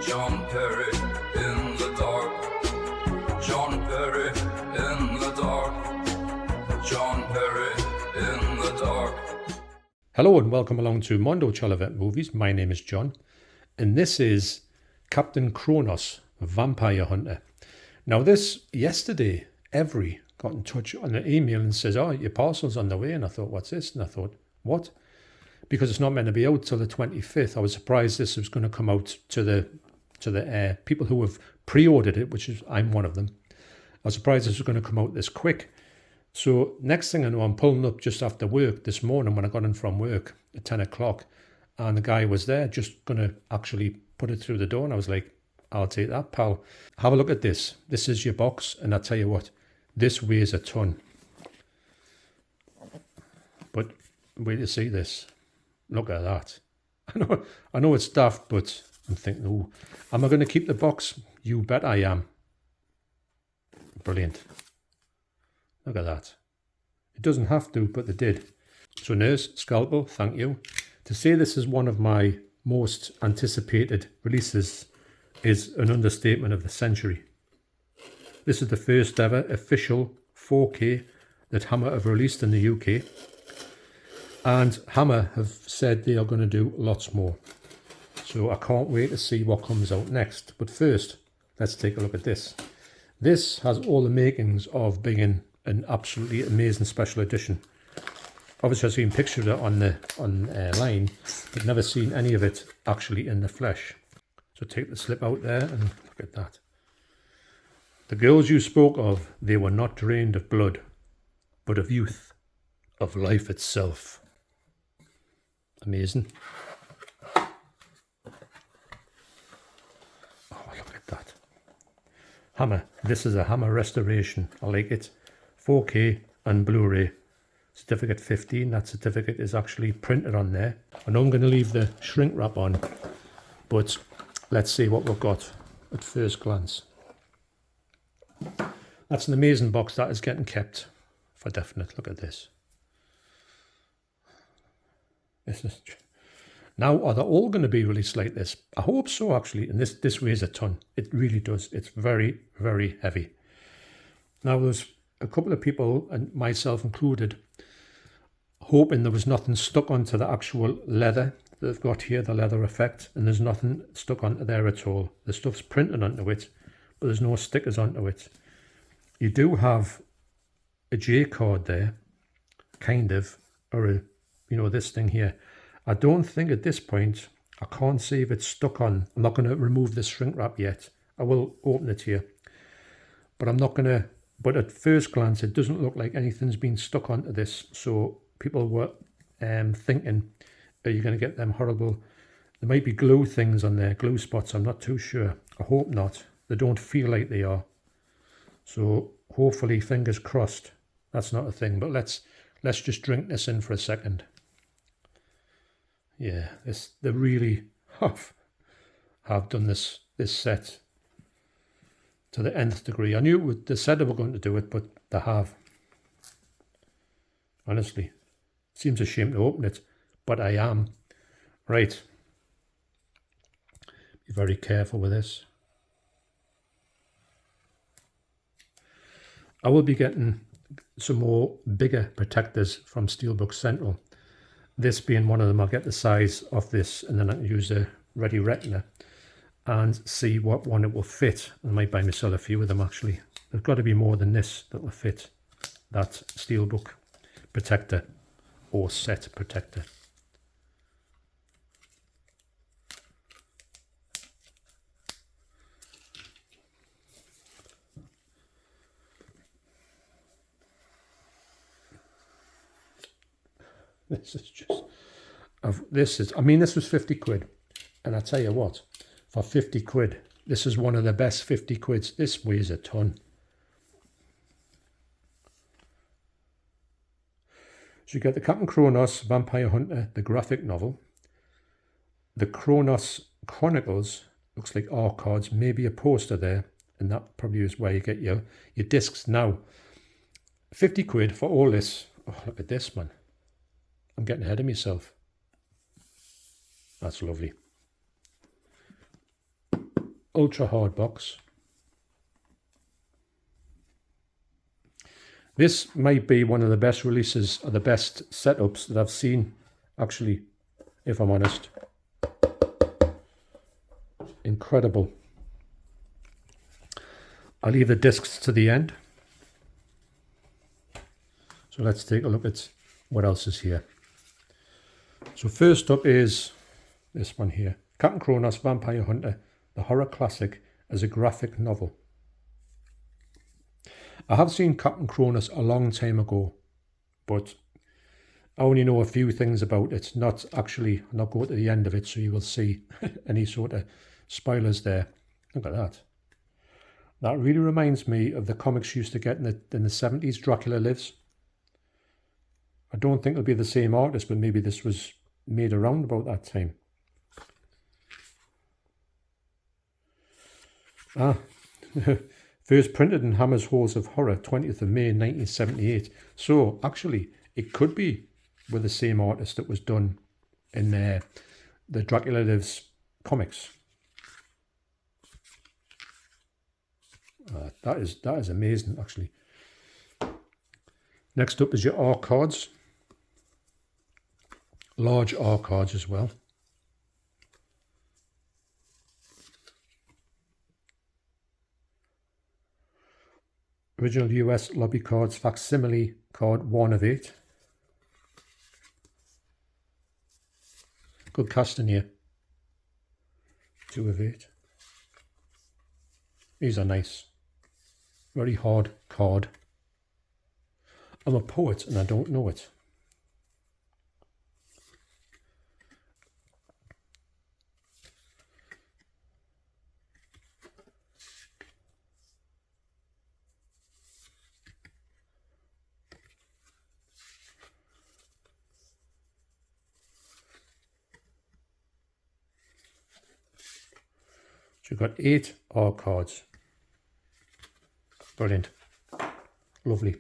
John Perry in the dark. John Perry in the dark. John Perry in the dark. Hello and welcome along to Mondo Chelloveck Movies. My name is John and this is Captain Kronos Vampire Hunter. Now this, yesterday, Every got in touch on an email and says, oh, your parcel's on the way. And I thought, what's this? And I thought, what? Because it's not meant to be out till the 25th. I was surprised this was going to come out to the people who have pre-ordered it, which is, I'm one of them. I was surprised this was going to come out this quick. So next thing I know, I'm pulling up just after work this morning when I got in from work at 10 o'clock. And the guy was there just going to actually put it through the door. And I was like, I'll take that, pal. Have a look at this. This is your box. And I'll tell you what, this weighs a ton. But wait to see this. Look at that. I know it's daft, but I'm thinking, oh, am I going to keep the box? You bet I am. Brilliant. Look at that. It doesn't have to, but they did. So nurse, scalpel, thank you. To say this is one of my most anticipated releases is an understatement of the century. This is the first ever official 4K that Hammer have released in the UK. And Hammer have said they are going to do lots more. So I can't wait to see what comes out next. But first, let's take a look at this. This has all the makings of being an absolutely amazing special edition. Obviously I've seen pictures of it online, but never seen any of it actually in the flesh. So take the slip out there and look at that. The girls you spoke of, they were not drained of blood, but of youth, of life itself. Amazing. Oh, look at that. Hammer. This is a Hammer restoration. I like it. 4K and Blu-ray. Certificate 15. That certificate is actually printed on there. I know I'm going to leave the shrink wrap on, but let's see what we've got at first glance. That's an amazing box. That is getting kept for definite. Look at this. Now, are they all going to be released like this? I hope so, actually. And this weighs a ton. It really does. It's very, very heavy. Now, there's a couple of people, and myself included, hoping there was nothing stuck onto the actual leather. They've got here the leather effect, and there's nothing stuck onto there at all. The stuff's printed onto it, but there's no stickers onto it. You do have a J card there, kind of, or a, this thing here. I don't think at this point, I can't see if it's stuck on. I'm not going to remove this shrink wrap yet. I will open it here, but I'm not going to, but at first glance, it doesn't look like anything's been stuck onto this. So people were thinking, are you going to get them horrible? There might be glue things on there, glue spots. I'm not too sure. I hope not. They don't feel like they are. So hopefully, fingers crossed, that's not a thing. But let's just drink this in for a second. Yeah, they really have done this set to the nth degree. I knew they said they were going to do it, but they have. Honestly, it seems a shame to open it, but I am. Right. Be very careful with this. I will be getting some more bigger protectors from Steelbook Central. This being one of them, I'll get the size of this and then I can use a Ready Retina and see what one it will fit. I might buy myself a few of them actually. There's got to be more than this that will fit that Steelbook protector or set protector. This is, this was 50 quid. And I tell you what, for 50 quid, this is one of the best 50 quids. This weighs a ton. So you get the Captain Kronos Vampire Hunter, the graphic novel. The Kronos Chronicles, looks like art cards, maybe a poster there. And that probably is where you get your discs now. 50 quid for all this. Oh, look at this, man. I'm getting ahead of myself. That's lovely. ultra hard box. This might be one of the best releases or the best setups that I've seen, actually, if I'm honest. Incredible. I'll leave the discs to the end. So let's take a look at what else is here. So first up is this one here. Captain Kronos Vampire Hunter, the horror classic as a graphic novel. I have seen Captain Kronos a long time ago, but I only know a few things about it, not go to the end of it, so you will see any sort of spoilers there. Look at that. That really reminds me of the comics you used to get in the 70s, Dracula Lives. I don't think it'll be the same artist, but maybe this was made around about that time. First printed in Hammer's Halls of Horror, 20th of May 1978. So actually, it could be with the same artist that was done in the Dracula Lives comics. That is amazing, actually. Next up is your R cards. Large R cards as well. Original US lobby cards, facsimile card 1 of 8. Good casting here. 2 of 8. These are nice. Very hard card. I'm a poet and I don't know it. So you've got 8 R cards. Brilliant. Lovely.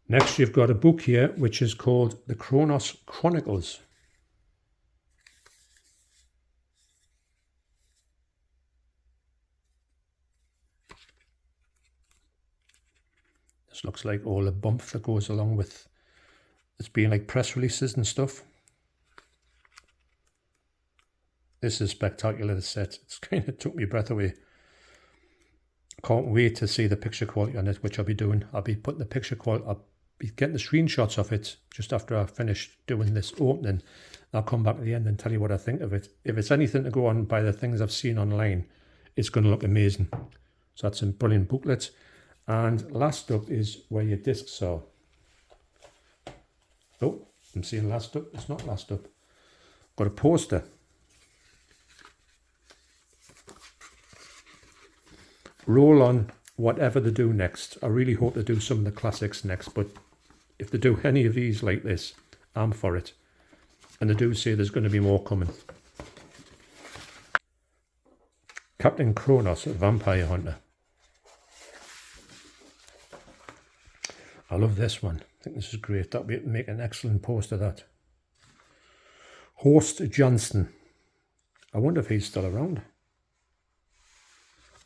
Next you've got a book here which is called The Kronos Chronicles. This looks like all the bump that goes along with it's being like press releases and stuff. This is spectacular, the set. It's kind of took my breath away. Can't wait to see the picture quality on it, which I'll be doing. I'll be putting the picture quality, I'll be getting the screenshots of it just after I finish doing this opening. I'll come back at the end and tell you what I think of it. If it's anything to go on by the things I've seen online, it's going to look amazing. So that's a brilliant booklet. And last up is where your discs are. Oh, I'm seeing last up. It's not last up. Got a poster. Roll on whatever they do next. I really hope they do some of the classics next, but if they do any of these like this, I'm for it. And they do say there's going to be more coming. Captain Kronos Vampire Hunter. I love this one. I think this is great. That would make an excellent poster, that. Horst Janssen. I wonder if he's still around.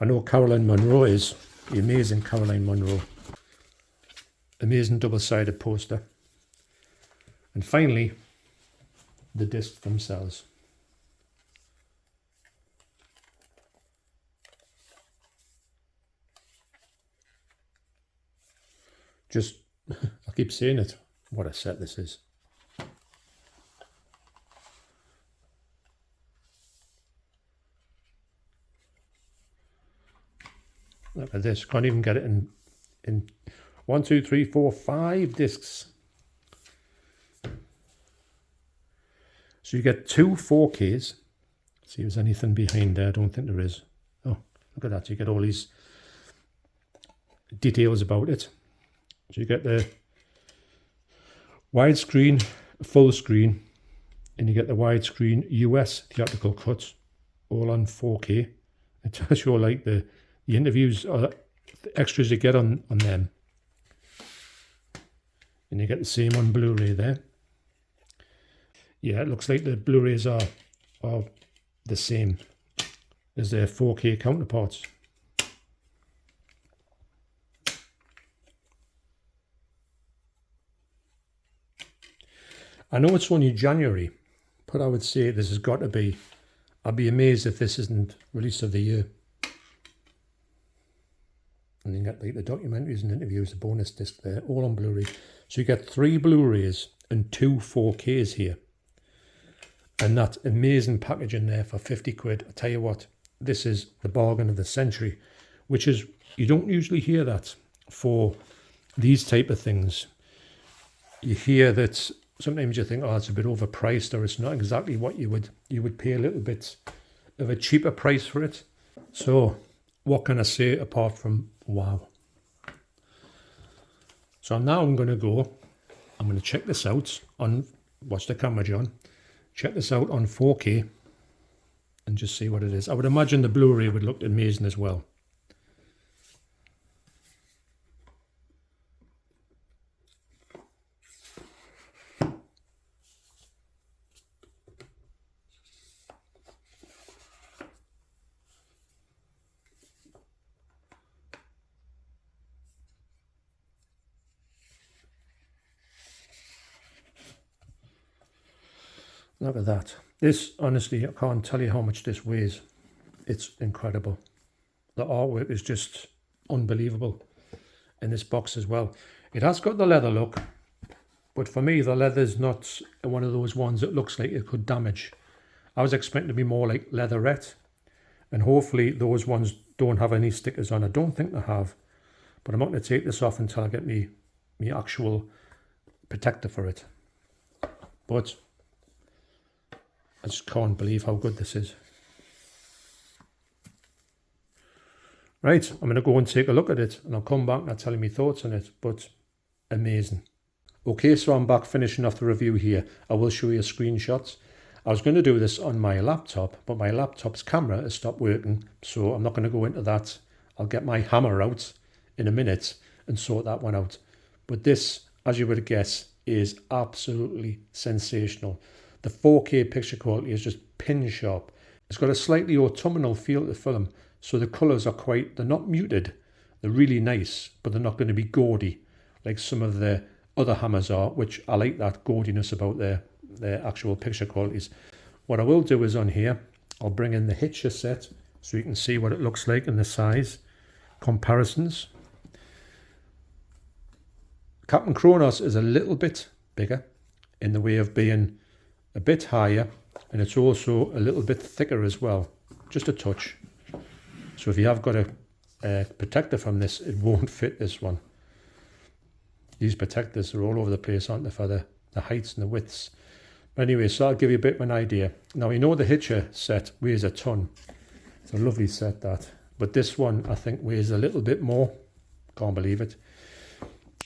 I know Caroline Munro is. The amazing Caroline Munro. Amazing double-sided poster. And finally, the discs themselves. Just, I keep saying it, what a set this is. Look at this, can't even get it in 1, 2, 3, 4, 5 discs. So you get 2 4Ks. See if there's anything behind there. I don't think there is. Oh, look at that. You get all these details about it. So you get the widescreen, full screen, and you get the widescreen US theatrical cuts, all on 4K. It tells you all like the interviews or the extras you get on them. And you get the same on Blu-ray there. Yeah, it looks like the Blu-rays are the same as their 4K counterparts. I know it's only January, but I would say this has got to be, I'd be amazed if this isn't release of the year. And you get like the documentaries and interviews, the bonus disc there, all on Blu-ray. So you get 3 Blu-rays and 2 4Ks here. And that amazing packaging there for 50 quid. I tell you what, this is the bargain of the century, which is, you don't usually hear that for these type of things. You hear that sometimes you think, oh, it's a bit overpriced, or it's not exactly what you would pay a little bit of a cheaper price for it. So what can I say apart from wow? So now I'm going to check this out on, watch the camera, John. Check this out on 4K and just see what it is. I would imagine the Blu-ray would look amazing as well. Look at that. This, honestly, I can't tell you how much this weighs. It's incredible. The artwork is just unbelievable in this box as well. It has got the leather look, but for me, the leather's not one of those ones that looks like it could damage. I was expecting to be more like leatherette, and hopefully those ones don't have any stickers on. I don't think they have, but I'm not going to take this off until I get me actual protector for it. But I just can't believe how good this is. Right, I'm going to go and take a look at it, and I'll come back and I'll tell you my thoughts on it, but amazing. Okay, so I'm back finishing off the review here. I will show you screenshots. I was going to do this on my laptop, but my laptop's camera has stopped working, so I'm not going to go into that. I'll get my hammer out in a minute and sort that one out. But this, as you would guess, is absolutely sensational. The 4K picture quality is just pin sharp. It's got a slightly autumnal feel to the film, so the colours are they're not muted. They're really nice, but they're not going to be gaudy like some of the other hammers are, which I like that gaudiness about their actual picture qualities. What I will do is on here, I'll bring in the Hitcher set so you can see what it looks like in the size comparisons. Captain Kronos is a little bit bigger in the way of being a bit higher, and it's also a little bit thicker as well, just a touch. So if you have got a protector from this, it won't fit this one. These protectors are all over the place, aren't they, for the heights and the widths. But anyway, so I'll give you a bit of an idea. Now, you know the Hitcher set weighs a ton. It's a lovely set, that. But this one, I think, weighs a little bit more. Can't believe it.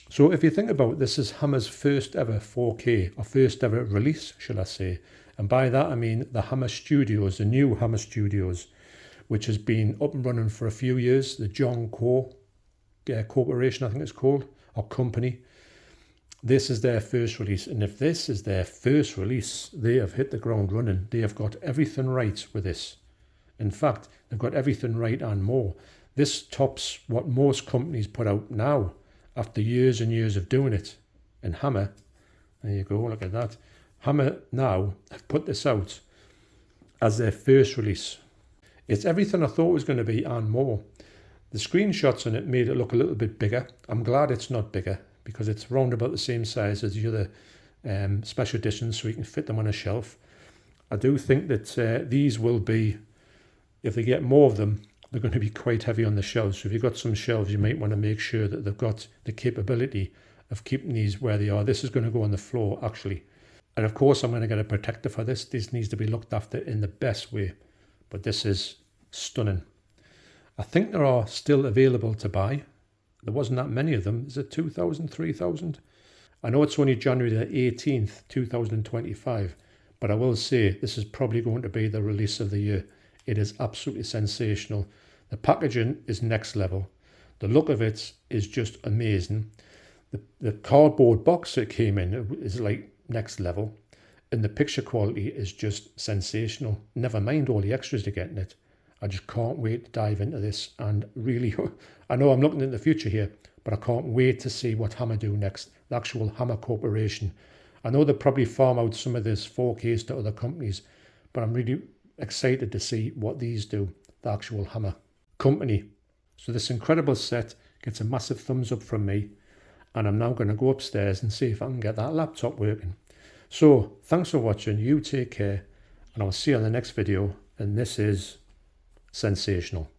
So if you think about it, this is Hammer's first ever 4K, or first ever release, should I say. And by that, I mean the Hammer Studios, the new Hammer Studios, which has been up and running for a few years. The John Corporation, I think it's called, or company. This is their first release. And if this is their first release, they have hit the ground running. They have got everything right with this. In fact, they've got everything right and more. This tops what most companies put out now, after years and years of doing it. And Hammer, there you go, look at that. Hammer now have put this out as their first release. It's everything I thought it was going to be and more. The screenshots on it made it look a little bit bigger. I'm glad it's not bigger, because it's round about the same size as the other special editions, so you can fit them on a shelf. I do think that these will be, if they get more of them, they're going to be quite heavy on the shelves. So if you've got some shelves, you might want to make sure that they've got the capability of keeping these where they are. This is going to go on the floor, actually. And of course, I'm going to get a protector for this. This needs to be looked after in the best way. But this is stunning. I think there are still available to buy. There wasn't that many of them. Is it 2,000, 3,000? I know it's only January the 18th, 2025. But I will say this is probably going to be the release of the year. It is absolutely sensational. The packaging is next level. The look of it is just amazing. The cardboard box it came in is like next level. And the picture quality is just sensational. Never mind all the extras you get in it. I just can't wait to dive into this, and really, I know I'm looking in the future here, but I can't wait to see what Hammer do next, the actual Hammer Corporation. I know they'll probably farm out some of this 4Ks to other companies, but I'm really excited to see what these do, the actual Hammer company. So this incredible set gets a massive thumbs up from me, and I'm now going to go upstairs and see if I can get that laptop working. So thanks for watching, you take care, and I'll see you on the next video, and this is sensational.